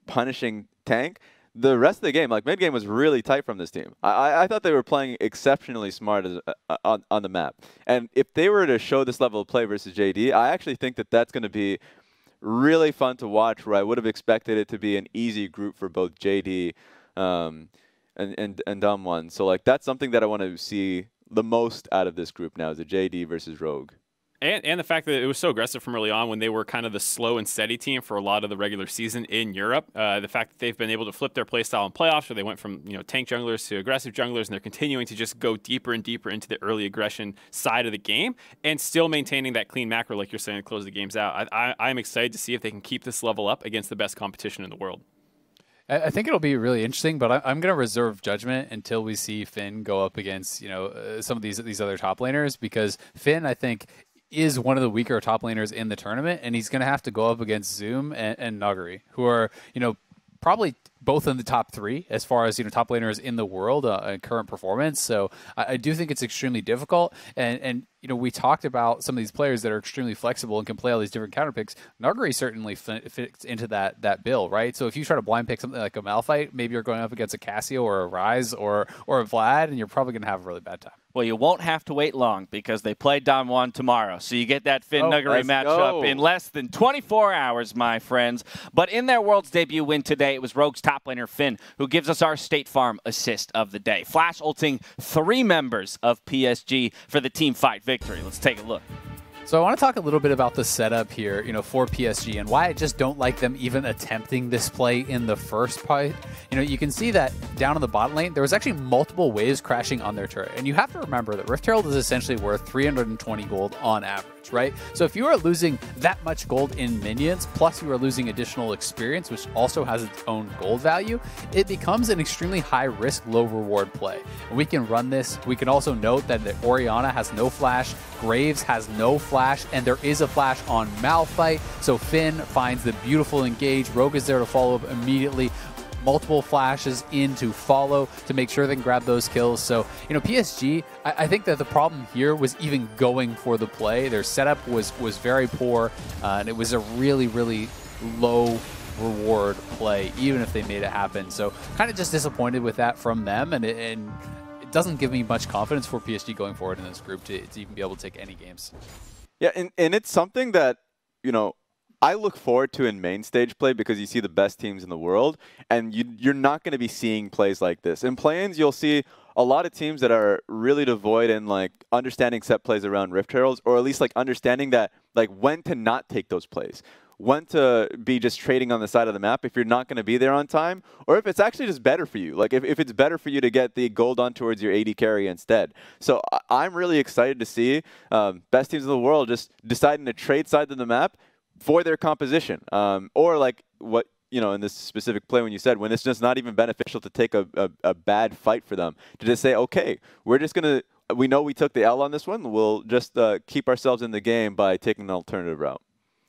punishing Tank, the rest of the game, like mid-game, was really tight from this team. I thought they were playing exceptionally smart on the map. And if they were to show this level of play versus JD, I actually think that that's going to be really fun to watch, where I would have expected it to be an easy group for both JD and Dumb1. So like that's something that I want to see the most out of this group now, is a JD versus Rogue. And the fact that it was so aggressive from early on when they were kind of the slow and steady team for a lot of the regular season in Europe. The fact that they've been able to flip their playstyle in playoffs, where they went from tank junglers to aggressive junglers, and they're continuing to just go deeper and deeper into the early aggression side of the game, and still maintaining that clean macro, like you're saying, to close the games out. I'm excited to see if they can keep this level up against the best competition in the world. I think it'll be really interesting, but I'm going to reserve judgment until we see Finn go up against some of these other top laners, because Finn, I think, is one of the weaker top laners in the tournament, and he's going to have to go up against Zoom and Nuguri, who are, probably both in the top 3 as far as, top laners in the world in current performance. So I do think it's extremely difficult. And we talked about some of these players that are extremely flexible and can play all these different counter picks. Nuguri certainly fits into that bill, right? So if you try to blind pick something like a Malphite, maybe you're going up against a Cassio or a Ryze or a Vlad, and you're probably going to have a really bad time. Well, you won't have to wait long, because they play Damwon tomorrow. So you get that Finn Nuguri matchup in less than 24 hours, my friends. But in their World's debut win today, it was Rogue's top laner Finn who gives us our State Farm assist of the day. Flash ulting 3 members of PSG for the team fight victory. Let's take a look. So I want to talk a little bit about the setup here, for PSG, and why I just don't like them even attempting this play in the first fight. You can see that down in the bot lane, there was actually multiple waves crashing on their turret. And you have to remember that Rift Herald is essentially worth 320 gold on average, right? So if you are losing that much gold in minions, plus you are losing additional experience, which also has its own gold value, it becomes an extremely high-risk, low-reward play. And we can run this. We can also note that the Orianna has no flash, Graves has no flash, and there is a flash on Malphite. So Finn finds the beautiful engage. Rogue is there to follow up immediately. Multiple flashes in to follow to make sure they can grab those kills. So, PSG, I think that the problem here was even going for the play. Their setup was very poor, and it was a really, really low reward play, even if they made it happen. So kind of just disappointed with that from them, and it doesn't give me much confidence for PSG going forward in this group to even be able to take any games. Yeah, and it's something that, I look forward to in main stage play, because you see the best teams in the world, and you're not going to be seeing plays like this. In play-ins, you'll see a lot of teams that are really devoid in understanding set plays around Rift Heralds, or at least understanding that when to not take those plays, when to be just trading on the side of the map if you're not going to be there on time, or if it's actually just better for you. If it's better for you to get the gold on towards your AD carry instead. So I'm really excited to see best teams in the world just deciding to trade sides of the map for their composition, or what in this specific play when you said when it's just not even beneficial to take a bad fight for them, to just say, okay, we know we took the L on this one, we'll just keep ourselves in the game by taking an alternative route.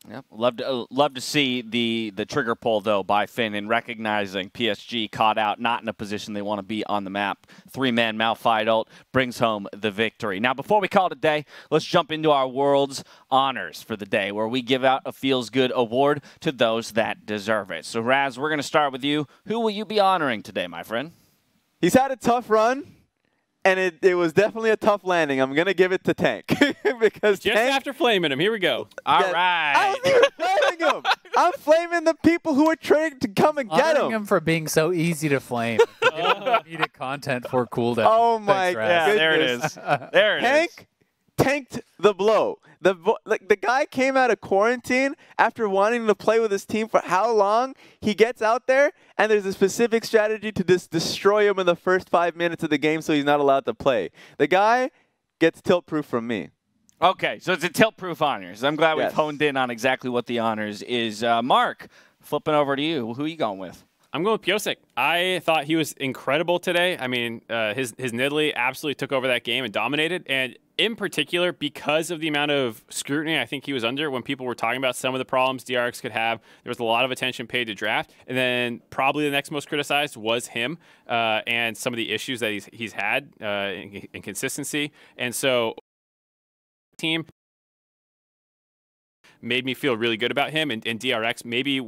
Yep. Love to see the trigger pull, though, by Finn in recognizing PSG caught out, not in a position they want to be on the map. 3-man Malphite ult brings home the victory. Now, before we call it a day, let's jump into our World's honors for the day, where we give out a Feels Good award to those that deserve it. So, Raz, we're going to start with you. Who will you be honoring today, my friend? He's had a tough run. And it was definitely a tough landing. I'm going to give it to Tank. Because just Tank, after flaming him. Here we go. All right. I wasn't even flaming him. I'm flaming the people who are trying to come and get him for being so easy to flame. Needed content for Cooldown. Oh, my God. Yeah, there it is. There it is. Tank tanked the blow. The guy came out of quarantine after wanting to play with his team for how long? He gets out there, and there's a specific strategy to just destroy him in the first 5 minutes of the game so he's not allowed to play. The guy gets tilt-proof from me. Okay, so it's a tilt-proof honors. I'm glad we've honed in on exactly what the honors is. Mark, flipping over to you. Who are you going with? I'm going with Piosik. I thought he was incredible today. I mean, his Nidalee absolutely took over that game and dominated. And in particular, because of the amount of scrutiny I think he was under when people were talking about some of the problems DRX could have, there was a lot of attention paid to draft. And then probably the next most criticized was him and some of the issues that he's had in consistency. And so team made me feel really good about him. And DRX, maybe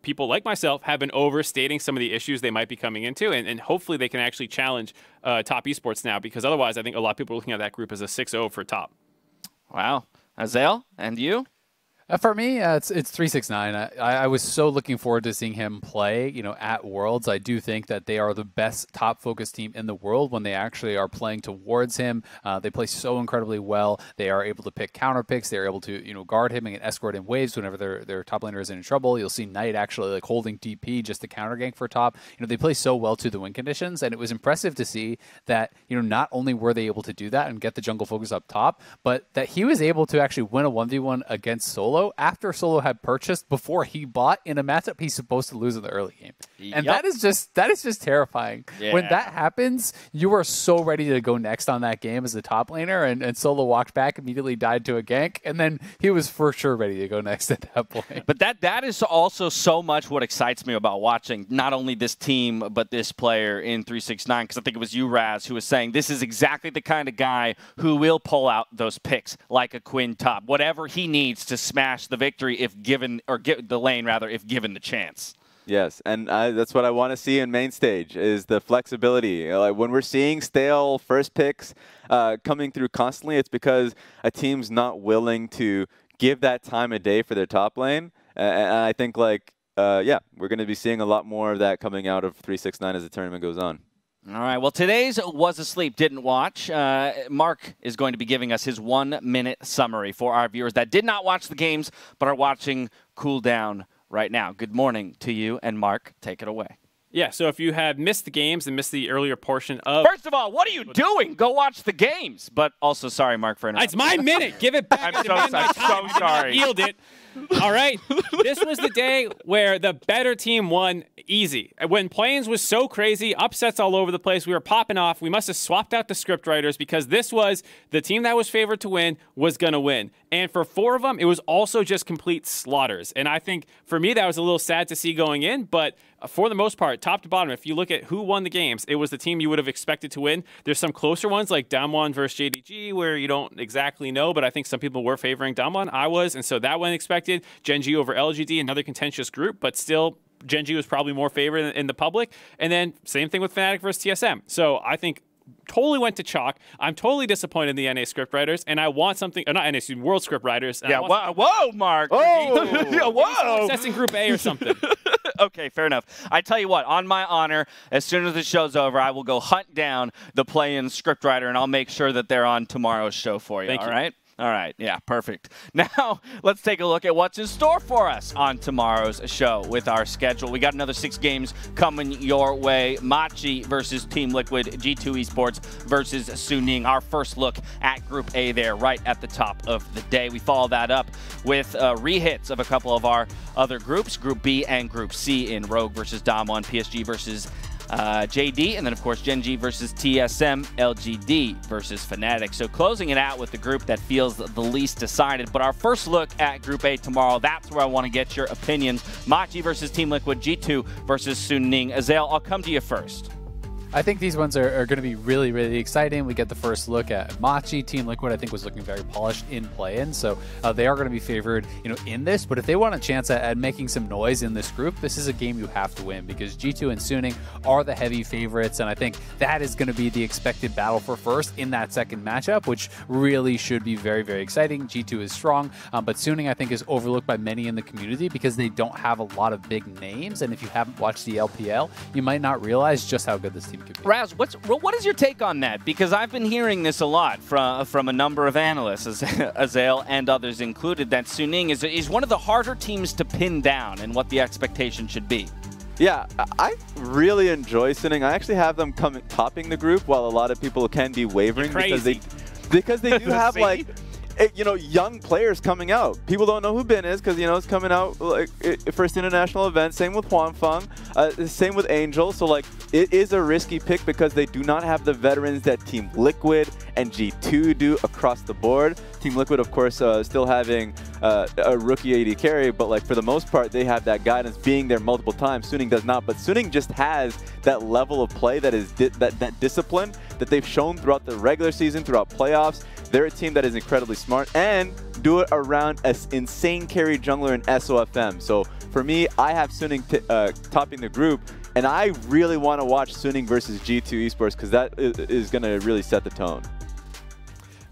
people like myself have been overstating some of the issues they might be coming into. And hopefully they can actually challenge top esports now, because otherwise I think a lot of people are looking at that group as a 6-0 for top. Wow. Azael, and you? For me, it's 369. I was so looking forward to seeing him play, at Worlds. I do think that they are the best top-focused team in the world when they actually are playing towards him. They play so incredibly well. They are able to pick counter picks. They're able to, guard him and escort in waves whenever their top laner is in trouble. You'll see Knight actually holding DP just to counter gank for top. They play so well to the win conditions, and it was impressive to see that, not only were they able to do that and get the jungle focus up top, but that he was able to actually win a 1v1 against Solo after Solo had purchased before he bought in a matchup he's supposed to lose in the early game. And that is just terrifying. Yeah. When that happens, you are so ready to go next on that game as the top laner, and Solo walked back, immediately died to a gank, and then he was for sure ready to go next at that point. But that is also so much what excites me about watching not only this team, but this player in 369, because I think it was you, Raz, who was saying this is exactly the kind of guy who will pull out those picks like a Quinn top, whatever he needs to smash the victory if given, or get the lane rather, if given the chance. Yes, and that's what I want to see in main stage is the flexibility. When we're seeing stale first picks coming through constantly, it's because a team's not willing to give that time of day for their top lane. And I think yeah, we're going to be seeing a lot more of that coming out of 369 as the tournament goes on. All right, well, today's Was Asleep, Didn't Watch. Mark is going to be giving us his 1-minute summary for our viewers that did not watch the games but are watching Cooldown right now. Good morning to you, and Mark, take it away. Yeah, so if you have missed the games and missed the earlier portion of... First of all, what are you doing? Go watch the games. But also, sorry, Mark, for interrupting. It's my minute. Give it back. I'm so sorry. Yield it. All right. This was the day where the better team won easy. When Plains was so crazy, upsets all over the place, we were popping off. We must have swapped out the script writers because this was the team that was favored to win was going to win. And for 4 of them, it was also just complete slaughters. And I think for me, that was a little sad to see going in. But for the most part, top to bottom, if you look at who won the games, it was the team you would have expected to win. There's some closer ones like Damwon versus JDG where you don't exactly know, but I think some people were favoring Damwon. I was, and so that one expected. Gen.G over LGD, another contentious group, but still Gen.G was probably more favored in the public. And then same thing with Fnatic versus TSM. So I think totally went to chalk. I'm totally disappointed in the NA script writers, and I want something, or not NA, excuse me, World script writers. Yeah, whoa, Mark. Oh, whoa. Assessing Group A or something. Okay, fair enough. I tell you what, on my honor, as soon as the show's over, I will go hunt down the play-in scriptwriter, and I'll make sure that they're on tomorrow's show for you. Thank you. All right? All right, yeah, perfect. Now, let's take a look at what's in store for us on tomorrow's show with our schedule. We got another 6 games coming your way. Machi versus Team Liquid, G2 Esports versus Suning. Our first look at Group A there right at the top of the day. We follow that up with rehits of a couple of our other groups, Group B and Group C in Rogue versus Damwon, PSG versus JD, and then of course Gen.G versus TSM, LGD versus Fnatic. So closing it out with the group that feels the least decided. But our first look at Group A tomorrow, that's where I want to get your opinions. Machi versus Team Liquid, G2 versus Suning. Azael, I'll come to you first. I think these ones are going to be really, really exciting. We get the first look at Machi. Team Liquid, I think, was looking very polished in play-in, so they are going to be favored, in this. But if they want a chance at making some noise in this group, this is a game you have to win because G2 and Suning are the heavy favorites, and I think that is going to be the expected battle for first in that second matchup, which really should be very, very exciting. G2 is strong, but Suning, I think, is overlooked by many in the community because they don't have a lot of big names, and if you haven't watched the LPL, you might not realize just how good this team could be. Raz, what is your take on that? Because I've been hearing this a lot from a number of analysts, Azael and others included, that Suning is one of the harder teams to pin down and what the expectation should be. Yeah, I really enjoy Suning. I actually have them topping the group while a lot of people can be wavering because they do have young players coming out. People don't know who Bin is because, it's coming out like first international event. Same with Huanfeng. Same with Angel. So, like, it is a risky pick because they do not have the veterans that Team Liquid and G2 do across the board. Team Liquid, of course, still having a rookie AD carry, but, like, for the most part, they have that guidance being there multiple times. Suning does not, but Suning just has that level of play that is that discipline that they've shown throughout the regular season, throughout playoffs. They're a team that is incredibly smart and do it around an insane carry jungler in SOFM. So for me, I have Suning topping the group, and I really want to watch Suning versus G2 Esports because that is going to really set the tone.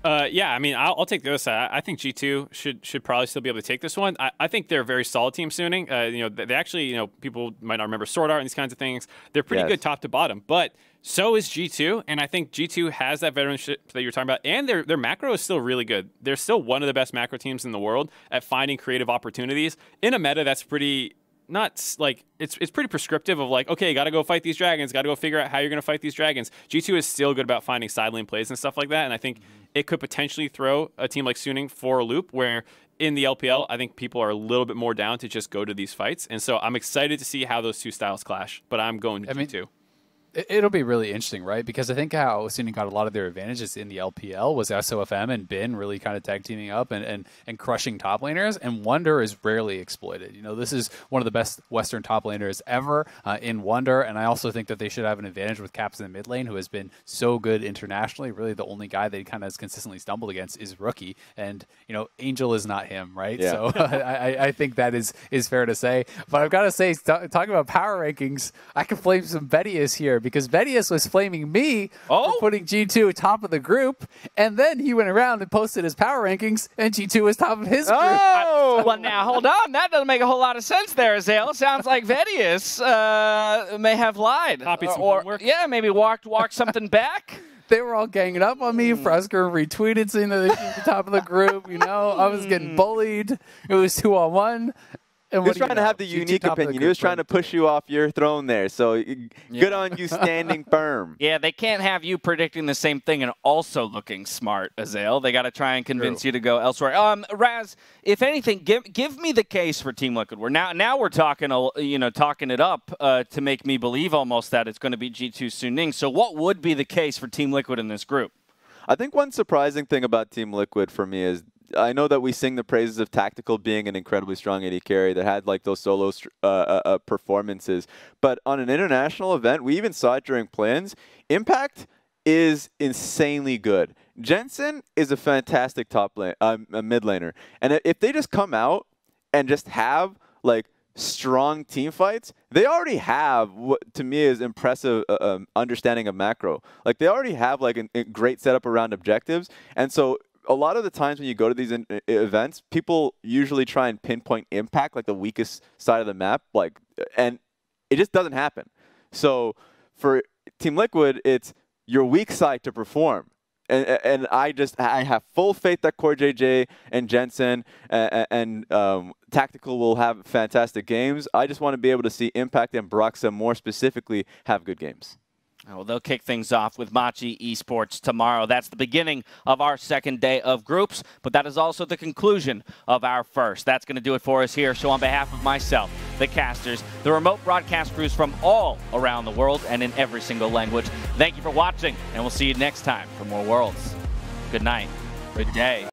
Yeah, I mean, I'll take the other side. I think G2 should probably still be able to take this one. I think they're a very solid team, Suning. They actually, people might not remember Sword Art and these kinds of things. They're pretty good top to bottom, but so is G2, and I think G2 has that veteranship that you're talking about, and their macro is still really good. They're still one of the best macro teams in the world at finding creative opportunities in a meta that's pretty it's pretty prescriptive of like, okay, you got to go fight these dragons, got to go figure out how you're going to fight these dragons. G2 is still good about finding side lane plays and stuff like that, and I think it could potentially throw a team like Suning for a loop where in the LPL, I think people are a little bit more down to just go to these fights, and so I'm excited to see how those two styles clash, but I'm going to G2. It'll be really interesting, right? Because I think how Suning got a lot of their advantages in the LPL was SOFM and Bin really kind of tag teaming up and crushing top laners, and Wonder is rarely exploited. This is one of the best Western top laners ever in Wonder, and I also think that they should have an advantage with Caps in the mid lane, who has been so good internationally. Really, the only guy they kind of has consistently stumbled against is Rookie, and Angel is not him, right? Yeah. So I think that is fair to say. But I've got to say, talking about power rankings, I can blame some Vedius here, because Vedius was flaming me for putting G2 top of the group, and then he went around and posted his power rankings, and G2 was top of his group. Well, now, hold on. That doesn't make a whole lot of sense there, Azale. Sounds like Vedius may have lied. Copied some homework. Yeah, maybe walked something back. They were all ganging up on me. Frusker retweeted saying that they should be at the top of the group. I was getting bullied. It was 2-on-1. He was trying to have the unique opinion. He was trying to push you off your throne there. So good on you standing firm. Yeah, they can't have you predicting the same thing and also looking smart, Azale. They got to try and convince you to go elsewhere. Raz, if anything, give me the case for Team Liquid. Now we're talking, talking it up to make me believe almost that it's going to be G2 Suning. So what would be the case for Team Liquid in this group? I think one surprising thing about Team Liquid for me is I know that we sing the praises of Tactical being an incredibly strong AD carry that had like those solo performances. But on an international event, we even saw it during play-ins, Impact is insanely good. Jensen is a fantastic top lane, a mid laner. And if they just come out and just have like strong team fights, they already have what to me is impressive understanding of macro. Like they already have like a great setup around objectives. And so a lot of the times when you go to these events, people usually try and pinpoint Impact, like the weakest side of the map, and it just doesn't happen. So for Team Liquid, it's your weak side to perform. And I have full faith that Core JJ and Jensen and Tactical will have fantastic games. I just want to be able to see Impact and Broxa more specifically have good games. Well, they'll kick things off with Machi Esports tomorrow. That's the beginning of our second day of groups, but that is also the conclusion of our first. That's going to do it for us here. So on behalf of myself, the casters, the remote broadcast crews from all around the world and in every single language, thank you for watching, and we'll see you next time for more Worlds. Good night. Good day.